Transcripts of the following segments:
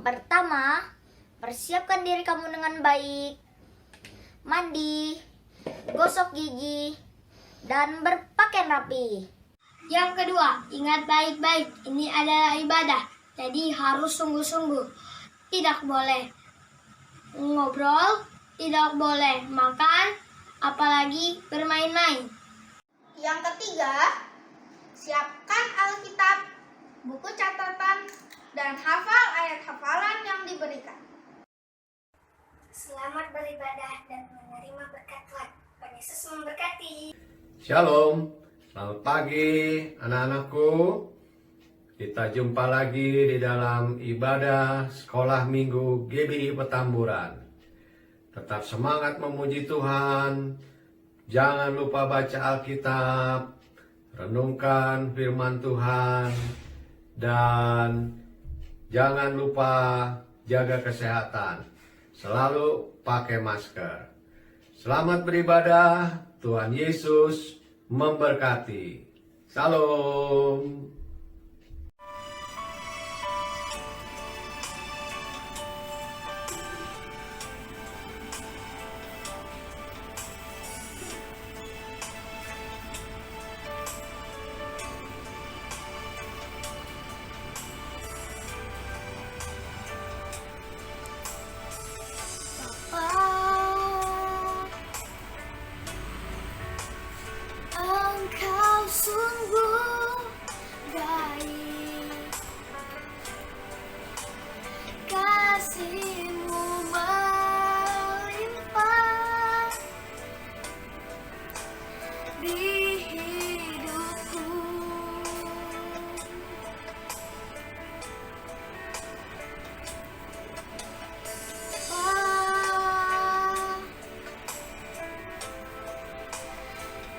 pertama, persiapkan diri kamu dengan baik. Mandi, gosok gigi, dan berpakaian rapi. Yang kedua, ingat baik-baik, ini adalah ibadah, jadi harus sungguh-sungguh. Tidak boleh ngobrol, tidak boleh makan, apalagi bermain-main. Yang ketiga, siapkan Alkitab, buku catatan, dan hafal ayat hafalan yang diberikan. Selamat beribadah dan menerima berkat Tuhan. Tuhan Yesus memberkati. Shalom, selamat pagi anak-anakku. Kita jumpa lagi di dalam ibadah sekolah minggu GBI Petamburan. Tetap semangat memuji Tuhan. Jangan lupa baca Alkitab, renungkan firman Tuhan, dan jangan lupa jaga kesehatan. Selalu pakai masker. Selamat beribadah. Tuhan Yesus memberkati. Salam. Engkau sungguh baik, kasih-Mu melimpah di hidupku.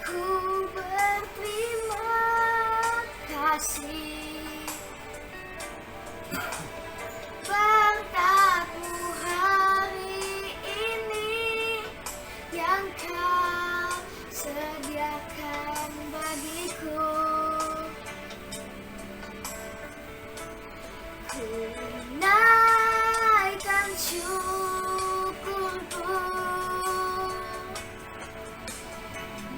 Ku berterima kasih berkat-Mu hari ini yang Kau sediakan bagiku. Ku naikkan syukurku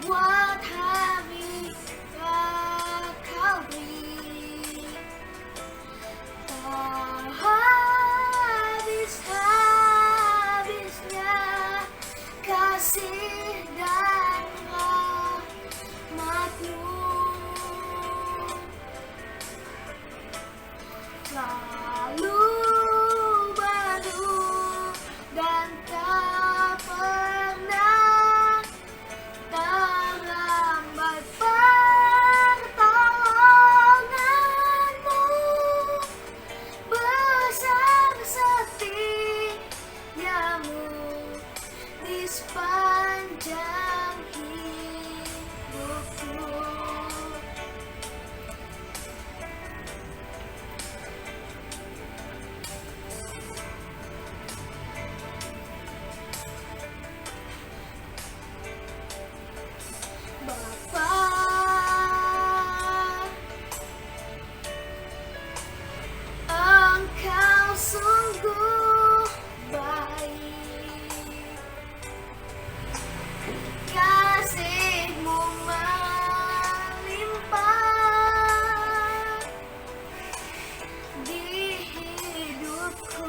buat hari yang Kau beri. Tak habis-habisnya kasih dan rahmat-Mu. Selalu baru dan tak pernah terlambat pertolongan-Mu. Besar setia-Mu di sepanjang hidupku. Bapa, Engkau sungguh baik, kasih-Mu melimpah di hidupku.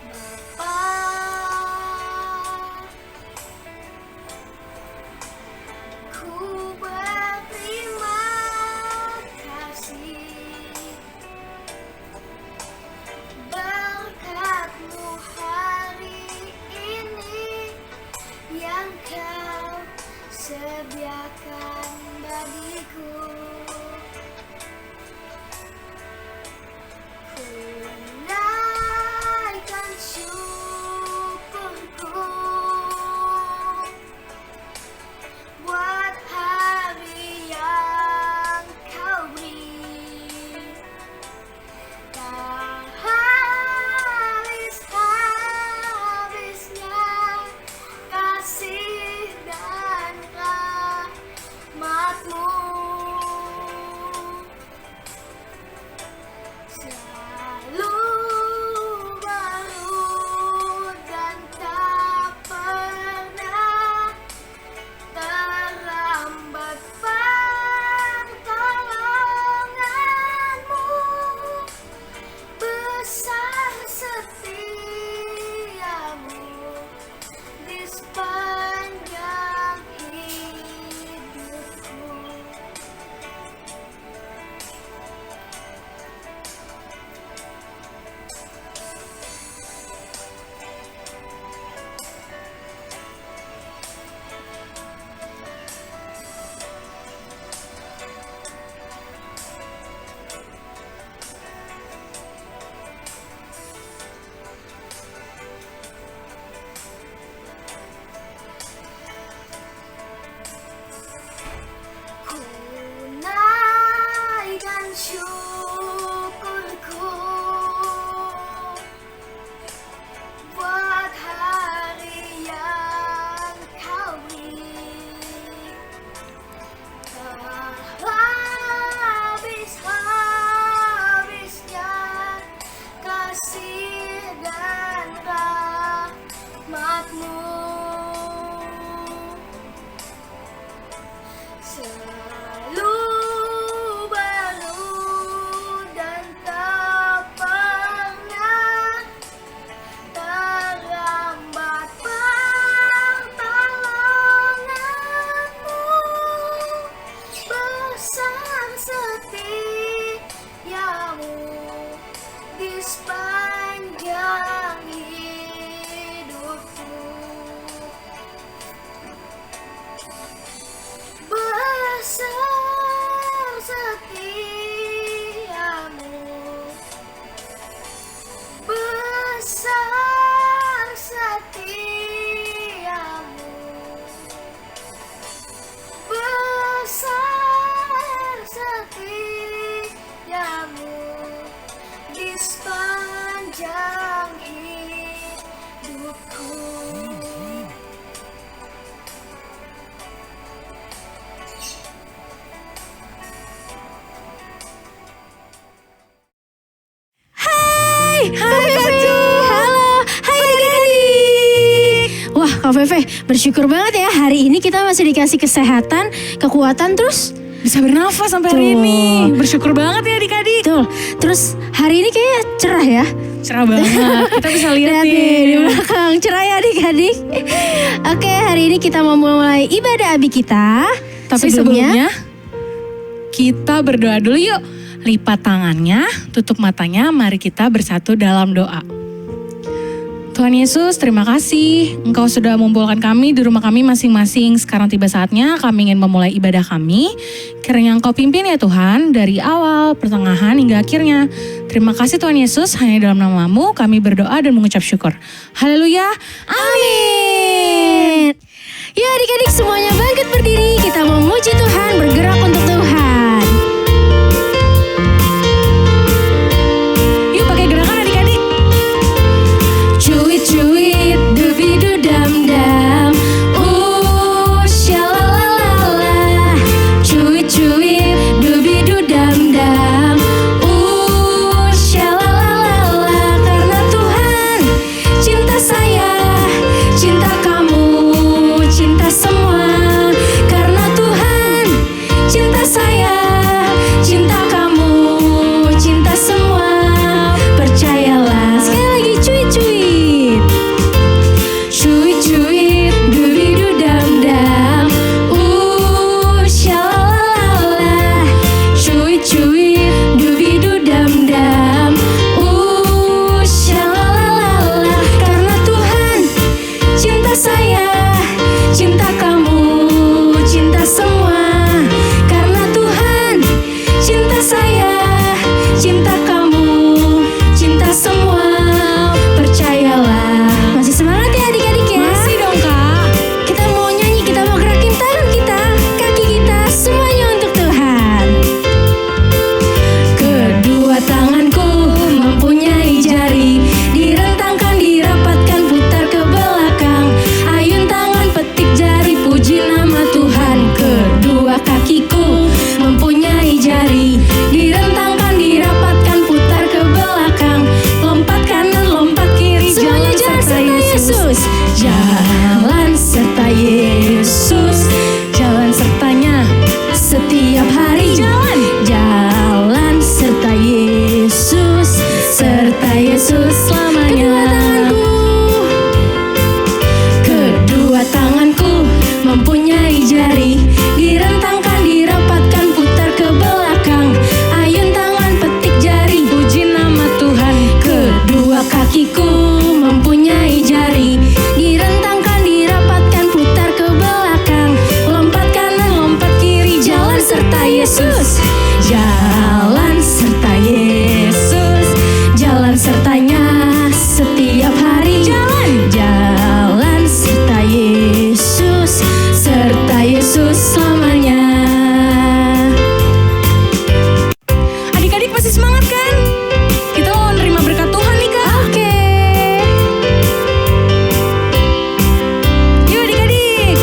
Bapa, ku berterima kasih berkat-Mu hari ini yang Kau sediakan bagiku. Ku naikkan syukurku buat hari yang Kau beri. Tak habis-habisnya kasih dan rahmat-Mu. Feve, bersyukur banget ya hari ini kita masih dikasih kesehatan, kekuatan, terus Bisa bernafas sampai hari Tuh. ini. Bersyukur banget ya adik-adik. betul. Terus hari ini kayaknya cerah ya. Cerah banget. Kita bisa lihat Lihat nih di nih. belakang, cerah ya adik-adik. Oke, hari ini kita mau mulai ibadah abi kita. Tapi sebelumnya kita berdoa dulu yuk. Lipat tangannya, tutup matanya, mari kita bersatu dalam doa. Tuhan Yesus, terima kasih Engkau sudah mengumpulkan kami di rumah kami masing-masing. Sekarang tiba saatnya kami ingin memulai ibadah kami. Kiranya Engkau pimpin ya Tuhan, dari awal, pertengahan, hingga akhirnya. Terima kasih Tuhan Yesus, hanya dalam nama-Mu kami berdoa dan mengucap syukur. Haleluya, amin. Ya adik-adik semuanya bangkit berdiri, kita memuji Tuhan, bergerak untuk Tuhan. Yuk pakai gerakan adik-adik. Cuit cuit dubidu dam dam, shalalala. Cuit cuit dubidu dam dam, shalalala. Karena Tuhan cinta saya, cinta kamu, cinta semua. Karena Tuhan cinta saya, cinta kamu, cinta semua. Percayalah. Sekali lagi cuit cuit. Cuit cuit dubidu dam dam, shalalala. Cuit cuit dubidu dam dam, shalalala. Karena Tuhan cinta saya, cinta kamu, cinta semua. Karena Tuhan cinta saya, cinta kamu, cinta semua. Percayalah. Masih semangat ya adik-adik ya? Masih dong Kak. Kita mau nyanyi, kita mau gerakin tangan kita, kaki kita, semuanya untuk Tuhan. Kedua tanganku mempunyai jari, direntangkan, dirapatkan, putar ke belakang. Ayun tangan, petik jari, puji nama Tuhan. Kedua kakiku mempunyai jari, direntangkan, dirapatkan, putar ke belakang. Lompat kanan, lompat kiri, semuanya jalan serta Yesus. Jalan serta Yesus, jalan sertanya setiap hari. Jalan serta Yesus, serta Yesus selamanya. Kedua tanganku mempunyai jari, direntangkan, dirapatkan, putar ke belakang. Ayun tangan, petik jari, puji nama Tuhan. Kedua kakiku mempunyai jari, direntangkan, dirapatkan, putar ke belakang. Lompat kanan, lompat kiri, jalan serta Yesus. Jalan serta Yesus, jalan sertanya setiap hari. Jalan serta Yesus, serta Yesus selamanya. Adik-adik masih semangat kan? Kita mau menerima berkat Tuhan nih Kak. Oke. Yuk adik-adik.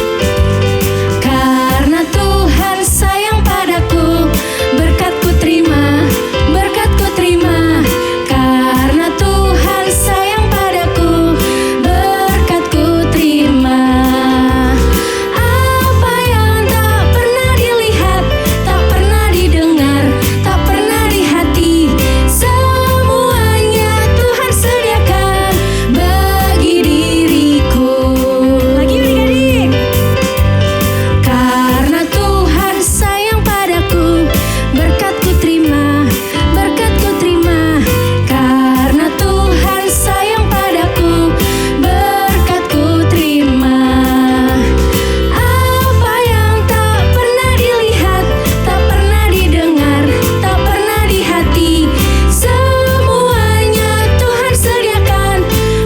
Karena Tuhan sayang padaku, berkatku terima, berkatku terima. Karena Tuhan sayang padaku, berkatku terima. Apa yang tak pernah dilihat, tak pernah didengar, tak pernah di hati, semuanya Tuhan sediakan bagi diriku. Lagi adik-adik. Karena Tuhan sayang padaku, berkatku terima, berkatku terima. Karena Tuhan sayang padaku, berkatku terima. Apa yang tak pernah dilihat, tak pernah didengar, tak pernah di hati, semuanya Tuhan sediakan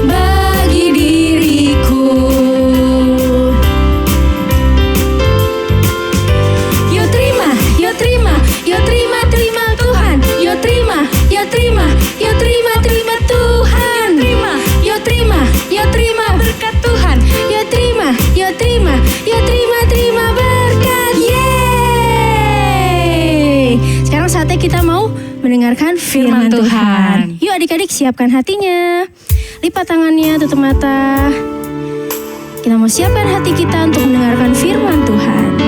bagi diriku. Yo terima, yo terima, yo terima, terima Tuhan. Yo terima, yo terima, yo terima, terima Tuhan. Yo terima, yo terima berkat Tuhan. Yo terima, yo terima, yo terima, terima berkat. Yeay. Sekarang saatnya kita mau mendengarkan firman Firman Tuhan. Tuhan. Yuk adik-adik siapkan hatinya. Lipat tangannya, tutup mata. Kita kita mau siapkan hati kita untuk mendengarkan firman Tuhan.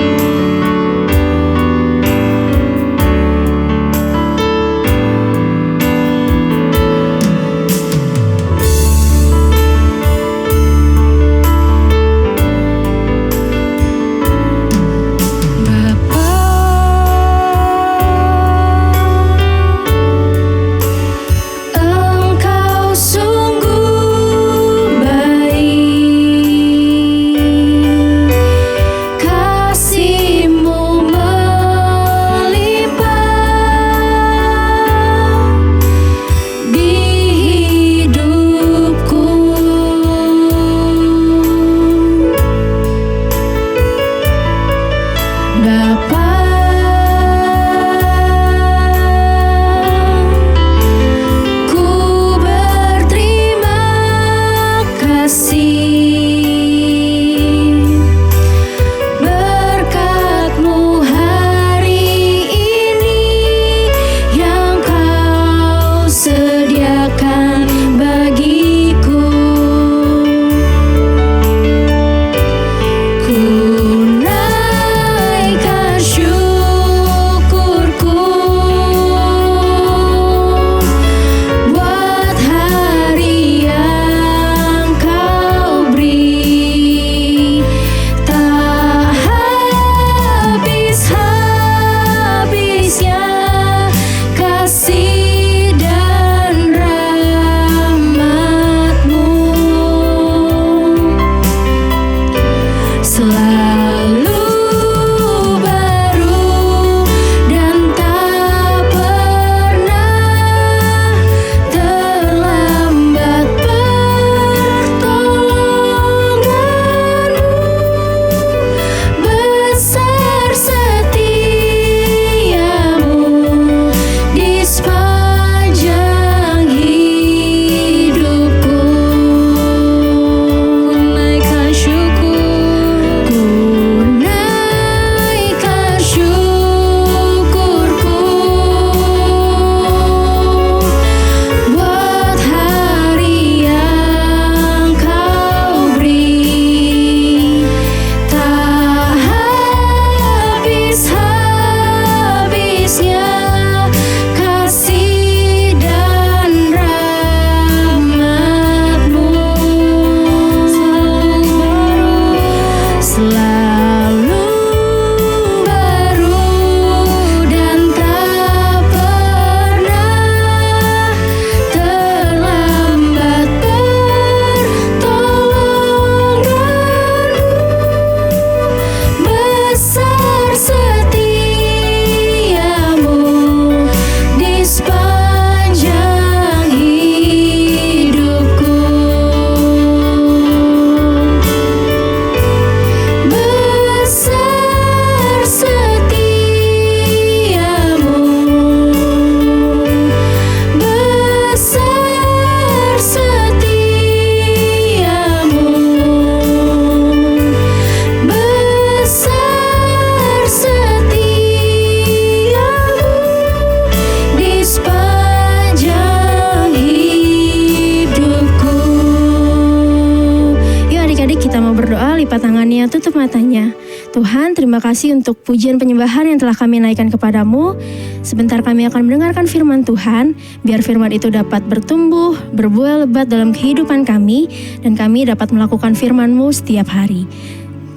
lipat tangannya, tutup matanya. Tuhan, terima kasih untuk pujian penyembahan yang telah kami naikkan kepadamu. Sebentar kami akan mendengarkan firman Tuhan, biar firman itu dapat bertumbuh, berbuah lebat dalam kehidupan kami, dan kami dapat melakukan firman-Mu setiap hari.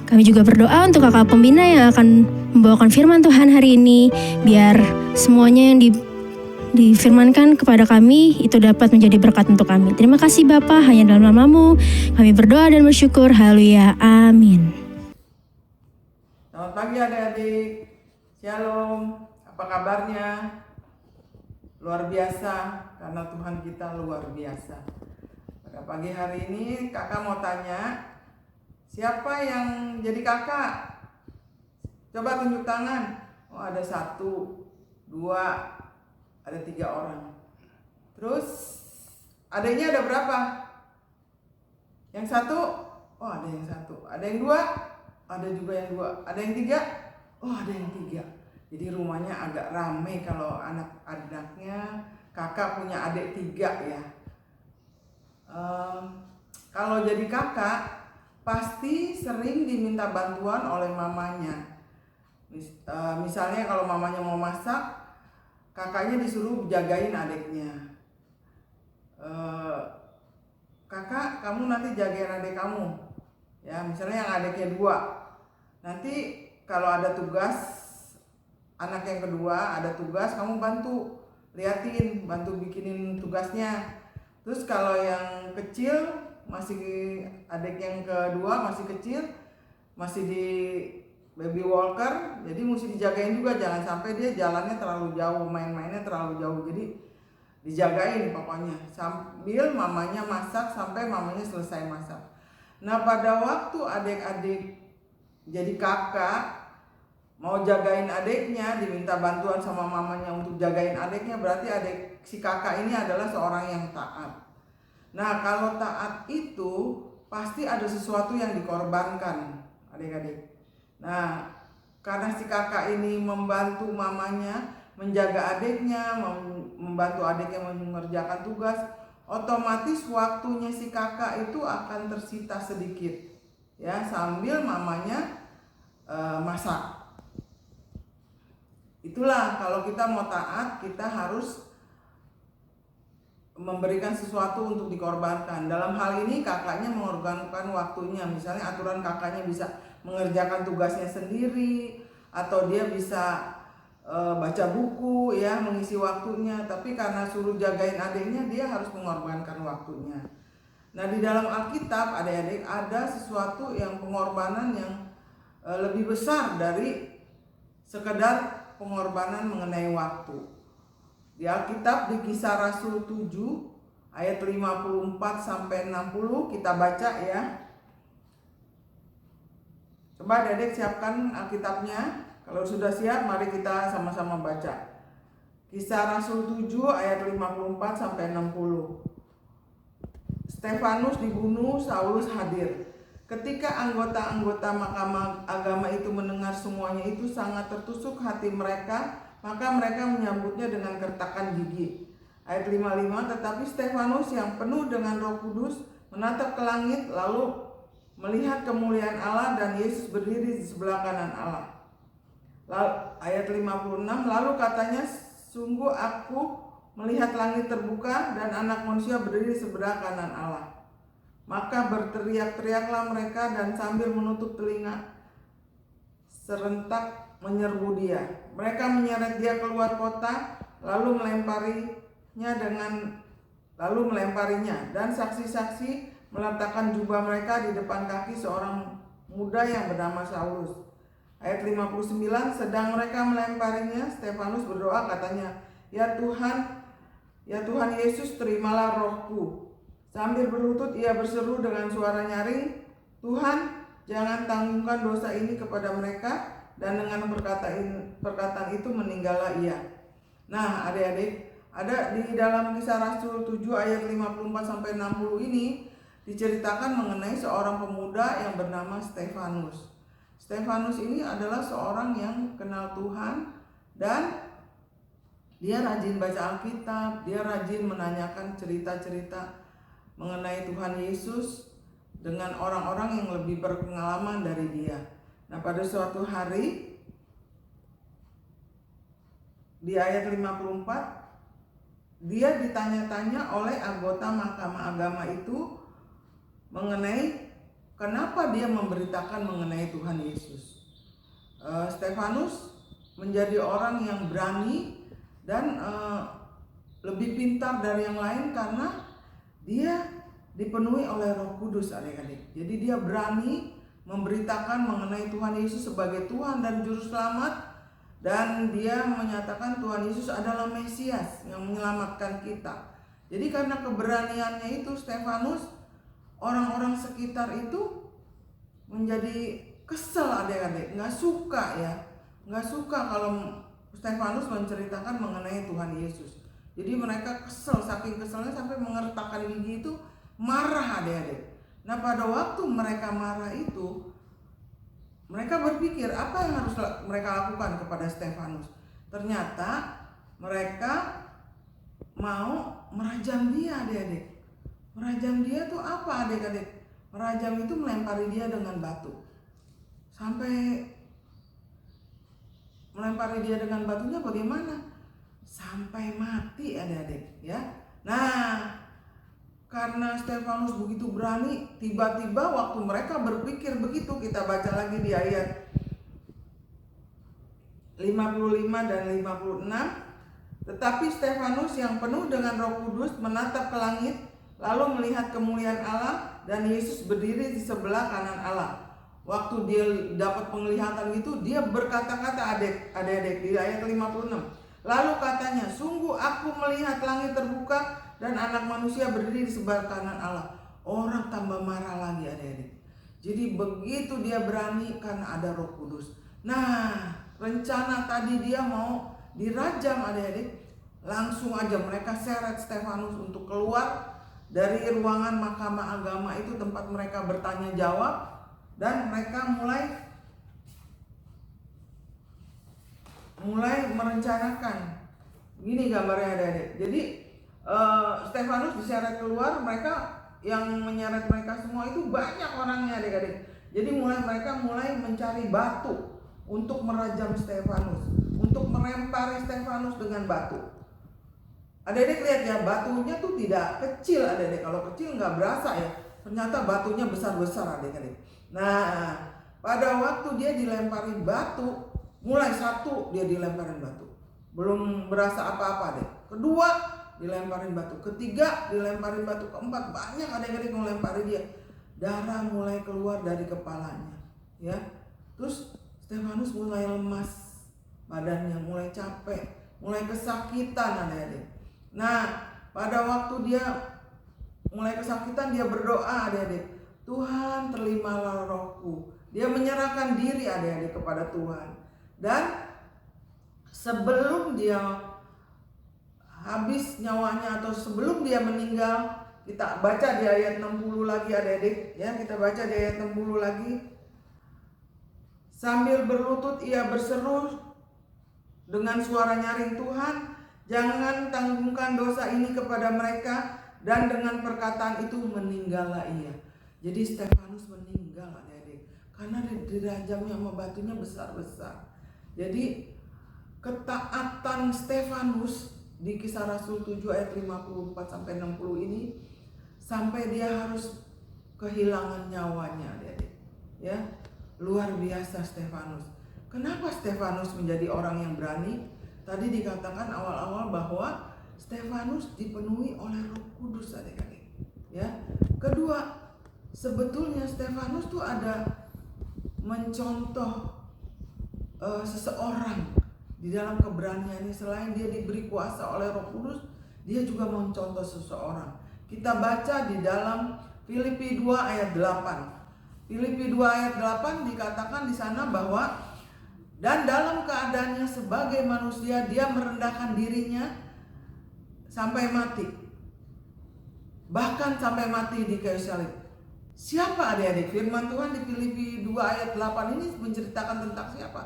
Kami juga berdoa untuk kakak pembina yang akan membawakan firman Tuhan hari ini, biar semuanya yang difirmankan kepada kami itu dapat menjadi berkat untuk kami. Terima kasih Bapa, hanya dalam nama-Mu kami berdoa dan bersyukur. Haleluya, amin. Selamat pagi adik-adik, shalom, apa kabarnya? Luar biasa, karena Tuhan kita luar biasa. Pada pagi hari ini kakak mau tanya, siapa yang jadi kakak? Coba tunjuk tangan. Oh, ada 1, 2, ada 3 orang. Terus adanya ada berapa? Yang 1? Oh, ada yang 1. Ada yang 2? Ada juga yang 2. Ada yang 3? Oh, ada yang 3. Jadi rumahnya agak ramai kalau anak-anaknya kakak punya adik 3 ya. Kalau jadi kakak, pasti sering diminta bantuan oleh mamanya. Misalnya kalau mamanya mau masak, kakaknya disuruh jagain adiknya. Kakak, kamu nanti jagain adik kamu. Ya, misalnya yang adiknya 2. Nanti kalau ada tugas, anak yang kedua ada tugas, kamu bantu liatin, bantu bikinin tugasnya. Terus kalau yang kecil, masih adik yang kedua masih kecil, masih di baby walker, jadi mesti dijagain juga, jangan sampai dia jalannya terlalu jauh, main-mainnya terlalu jauh. Jadi dijagain pokoknya sambil mamanya masak sampai mamanya selesai masak. Nah, pada waktu adik-adik jadi kakak mau jagain adiknya, diminta bantuan sama mamanya untuk jagain adiknya, berarti si kakak ini adalah seorang yang taat. Nah, kalau taat itu pasti ada sesuatu yang dikorbankan, adik-adik. Nah, karena si kakak ini membantu mamanya menjaga adiknya, membantu adiknya mengerjakan tugas, otomatis waktunya si kakak itu akan tersita sedikit, ya, sambil mamanya masak. Itulah kalau kita mau taat, kita harus memberikan sesuatu untuk dikorbankan. Dalam hal ini kakaknya mengorbankan waktunya. Misalnya aturan kakaknya bisa mengerjakan tugasnya sendiri, atau dia bisa baca buku, ya, mengisi waktunya. Tapi karena suruh jagain adiknya, dia harus mengorbankan waktunya. Nah, di dalam Alkitab, adik-adik, ada sesuatu yang pengorbanan yang lebih besar dari sekedar pengorbanan mengenai waktu. Di Alkitab, di Kisah Rasul 7 ayat 54 sampai 60 kita baca, ya. Coba adik-adik siapkan Alkitabnya. Kalau sudah siap, mari kita sama-sama baca. Kisah Rasul 7 ayat 54 sampai 60. Stefanus dibunuh, Saulus hadir. Ketika anggota-anggota mahkamah agama itu mendengar semuanya itu, sangat tertusuk hati mereka, maka mereka menyambutnya dengan gertakan gigi. Ayat 55, tetapi Stefanus yang penuh dengan Roh Kudus menatap ke langit, lalu melihat kemuliaan Allah dan Yesus berdiri di sebelah kanan Allah. Lalu, ayat 56, lalu katanya, sungguh aku melihat langit terbuka dan anak manusia berdiri di sebelah kanan Allah. Maka berteriak-teriaklah mereka dan sambil menutup telinga serentak menyerbu dia. Mereka menyeret dia keluar kota, lalu melemparinya, dan saksi-saksi meletakkan jubah mereka di depan kaki seorang muda yang bernama Saulus. Ayat 59, sedang mereka melemparinya, Stefanus berdoa, katanya, Ya Tuhan Yesus, terimalah rohku. Sambil berlutut ia berseru dengan suara nyaring, Tuhan, jangan tanggungkan dosa ini kepada mereka. Dan dengan perkataan itu meninggallah ia. Nah, adik-adik, ada di dalam Kisah Rasul 7 ayat 54 sampai 60 ini diceritakan mengenai seorang pemuda yang bernama Stefanus. Stefanus ini adalah seorang yang kenal Tuhan, dan dia rajin baca Alkitab, dia rajin menanyakan cerita-cerita mengenai Tuhan Yesus dengan orang-orang yang lebih berpengalaman dari dia. Nah, pada suatu hari di ayat 54, dia ditanya-tanya oleh anggota mahkamah agama itu mengenai kenapa dia memberitakan mengenai Tuhan Yesus. Stefanus menjadi orang yang berani dan lebih pintar dari yang lain karena dia dipenuhi oleh Roh Kudus, adik-adik. Jadi dia berani memberitakan mengenai Tuhan Yesus sebagai Tuhan dan Juru Selamat, dan dia menyatakan Tuhan Yesus adalah Mesias yang menyelamatkan kita. Jadi karena keberaniannya itu, Stefanus, orang-orang sekitar itu menjadi kesel, adik-adik, nggak suka kalau Stefanus menceritakan mengenai Tuhan Yesus. Jadi mereka kesel, saking keselnya sampai mengertakkan gigi itu, marah, adik-adik. Nah, pada waktu mereka marah itu, mereka berpikir apa yang harus mereka lakukan kepada Stefanus. Ternyata mereka mau merajam dia, adik-adik. Merajam dia tuh apa, adik-adik? Merajam itu melempari dia dengan batu. Sampai melempari dia dengan batunya bagaimana? Sampai mati adik-adik ya. Nah, karena Stefanus begitu berani, tiba-tiba waktu mereka berpikir begitu, kita baca lagi di ayat 55 dan 56. Tetapi Stefanus yang penuh dengan Roh Kudus menatap ke langit, lalu melihat kemuliaan Allah dan Yesus berdiri di sebelah kanan Allah. Waktu dia dapat penglihatan itu, dia berkata-kata adik-adik di ayat 56. Lalu katanya, sungguh aku melihat langit terbuka dan anak manusia berdiri di sebelah kanan Allah. Orang tambah marah lagi adik-adik. Jadi begitu dia berani karena ada Roh Kudus. Nah, rencana tadi dia mau dirajam adik-adik, langsung aja mereka seret Stefanus untuk keluar dari ruangan mahkamah agama itu, tempat mereka bertanya jawab, dan mereka mulai merencanakan. Gini gambarnya adik-adik. Jadi Stefanus diseret keluar, mereka yang menyeret mereka semua itu banyak orangnya adik-adik. Jadi mereka mulai mencari batu untuk merajam Stefanus, untuk melempari Stefanus dengan batu. Adik-adik lihat ya, batunya tuh tidak kecil adik-adik. Kalau kecil nggak berasa ya, ternyata batunya besar-besar adik-adik. Nah, pada waktu dia dilempari batu, mulai satu dia dilemparin batu, belum berasa apa-apa deh. Kedua dilemparin batu, ketiga dilemparin batu, keempat banyak adik-adik melempari dia. Darah mulai keluar dari kepalanya, ya. Terus Stefanus mulai lemas, badannya mulai capek, mulai kesakitan adik-adik. Nah, pada waktu dia mulai kesakitan, dia berdoa adik-adik, Tuhan terimalah rohku. Dia menyerahkan diri adik-adik kepada Tuhan. Dan sebelum dia habis nyawanya atau sebelum dia meninggal, kita baca di ayat 60 lagi adik-adik ya, kita baca di ayat 60 lagi. Sambil berlutut ia berseru dengan suara nyaring, Tuhan jangan tanggungkan dosa ini kepada mereka. Dan dengan perkataan itu meninggallah ia. Jadi Stefanus meninggal adik-adik, karena dirajamnya sama batunya besar-besar. Jadi ketaatan Stefanus di Kisah Rasul 7 ayat 54 sampai 60 ini, sampai dia harus kehilangan nyawanya adik-adik. Ya, luar biasa Stefanus. Kenapa Stefanus menjadi orang yang berani? Tadi dikatakan awal-awal bahwa Stefanus dipenuhi oleh Roh Kudus adik-adik. Ya. Kedua, sebetulnya Stefanus tuh ada mencontoh seseorang di dalam keberaniannya. Selain dia diberi kuasa oleh Roh Kudus, dia juga mencontoh seseorang. Kita baca di dalam Filipi 2 ayat 8. Filipi 2 ayat 8 dikatakan di sana bahwa dan dalam keadaannya sebagai manusia dia merendahkan dirinya sampai mati. Bahkan sampai mati di kayu salib. Siapa adik-adik? Firman Tuhan di Filipi 2 ayat 8 ini menceritakan tentang siapa?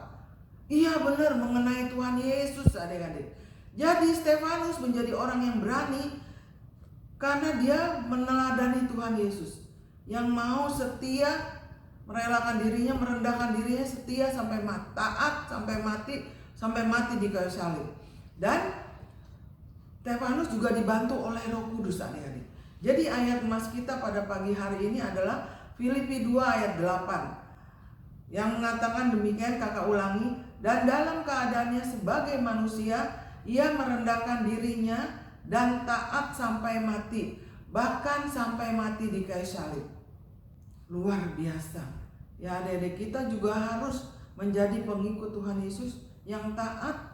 Iya benar, mengenai Tuhan Yesus adik-adik. Jadi Stefanus menjadi orang yang berani karena dia meneladani Tuhan Yesus, yang mau setia, merelakan dirinya, merendahkan dirinya, setia sampai mati, taat sampai mati di kayu salib. Dan Stefanus juga dibantu oleh Roh Kudus adik-adik. Jadi ayat emas kita pada pagi hari ini adalah Filipi 2 ayat 8 yang mengatakan demikian, kakak ulangi. Dan dalam keadaannya sebagai manusia, ia merendahkan dirinya dan taat sampai mati, bahkan sampai mati di kayu salib. Luar biasa. Ya adik-adik, kita juga harus menjadi pengikut Tuhan Yesus yang taat,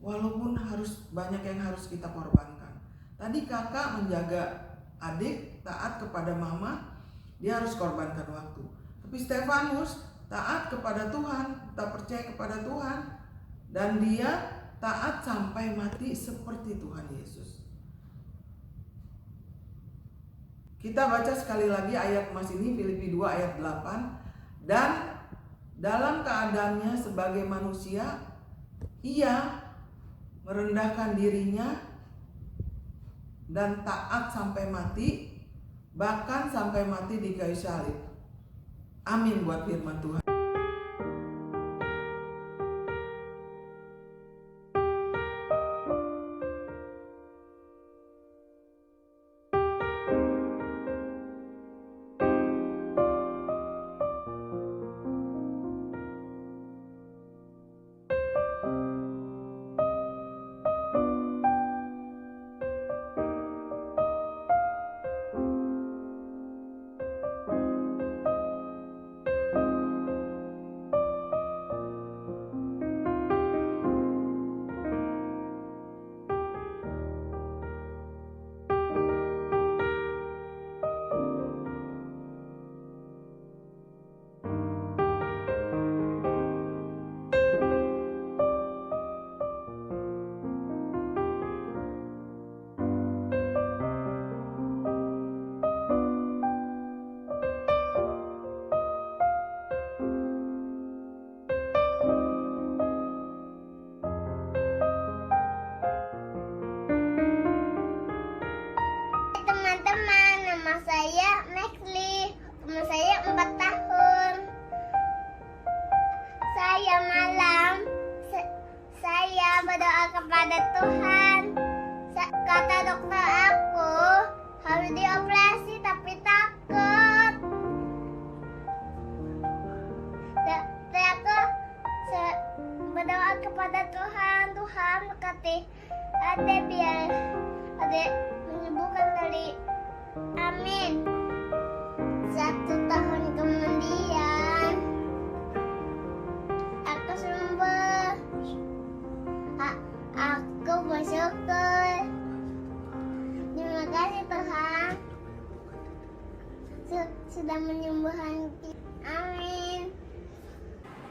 walaupun harus banyak yang harus kita korbankan. Tadi kakak menjaga adik, taat kepada mama, dia harus korbankan waktu. Tapi Stefanus taat kepada Tuhan, tak percaya kepada Tuhan, dan dia taat sampai mati seperti Tuhan Yesus. Kita baca sekali lagi ayat emas ini, Filipi 2 ayat 8. Dan dalam keadaannya sebagai manusia, ia merendahkan dirinya dan taat sampai mati, bahkan sampai mati di kayu salib. Amin buat firman Tuhan. Teman-teman, nama saya Maxli. Umur saya 4 tahun. Saya malam saya berdoa kepada Tuhan. Kata dokter aku harus dioperasi tapi takut. Tapi aku berdoa kepada Tuhan. Tuhan berkati Ade biar Ade menyembuhkan dari amin. 1 tahun kemudian aku sembuh. Aku bersyukur. Terima kasih Tuhan sudah menyembuhkan kita. Amin.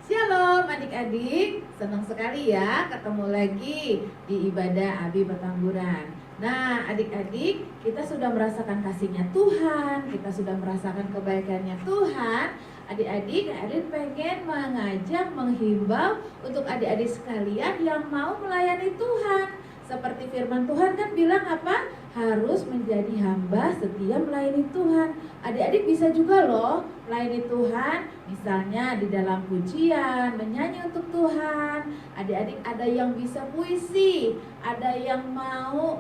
Shalom adik-adik, senang sekali ya ketemu lagi di ibadah Abi Petamburan. Nah adik-adik, kita sudah merasakan kasihnya Tuhan, kita sudah merasakan kebaikannya Tuhan. Adik-adik pengen mengajak, menghimbau untuk adik-adik sekalian yang mau melayani Tuhan. Seperti firman Tuhan kan bilang apa? Harus menjadi hamba setia melayani Tuhan. Adik-adik bisa juga loh melayani Tuhan. Misalnya di dalam pujian, menyanyi untuk Tuhan. Adik-adik ada yang bisa puisi, ada yang mau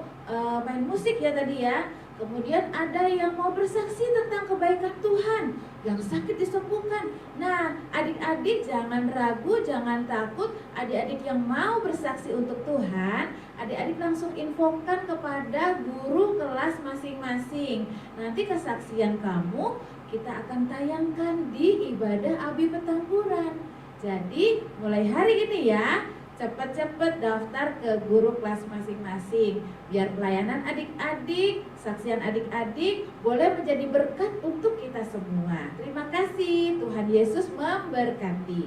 main musik ya tadi ya. Kemudian ada yang mau bersaksi tentang kebaikan Tuhan, yang sakit disembuhkan. Nah, adik-adik jangan ragu, jangan takut. Adik-adik yang mau bersaksi untuk Tuhan, adik-adik langsung infokan kepada guru kelas masing-masing. Nanti kesaksian kamu kita akan tayangkan di ibadah Abi Petamburan. Jadi mulai hari ini ya, cepat-cepat daftar ke guru kelas masing-masing biar pelayanan adik-adik, saksian adik-adik boleh menjadi berkat untuk kita semua. Terima kasih, Tuhan Yesus memberkati.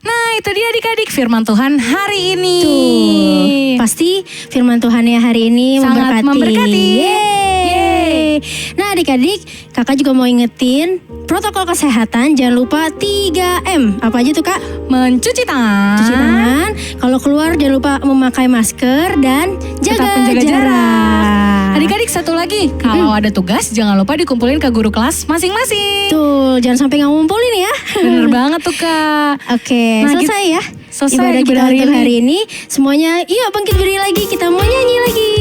Nah itu dia adik-adik firman Tuhan hari ini. Tuh, pasti firman Tuhannya hari ini Sangat memberkati. Yeay. Nah adik-adik, kakak juga mau ingetin protokol kesehatan, jangan lupa 3M. Apa aja tuh kak? Mencuci tangan. Cuci tangan. Kalau keluar jangan lupa memakai masker dan Tetap menjaga jarak. Adik-adik satu lagi, kalau ada tugas jangan lupa dikumpulin ke guru kelas masing-masing. Tuh, jangan sampai nggak ngumpulin ya. Bener banget tuh kak. Oke, Nah, selesai ya. selesai ibadah kita ibadah hari untuk ini. hari ini. Semuanya, yuk bangkit berdiri lagi. Kita mau nyanyi lagi.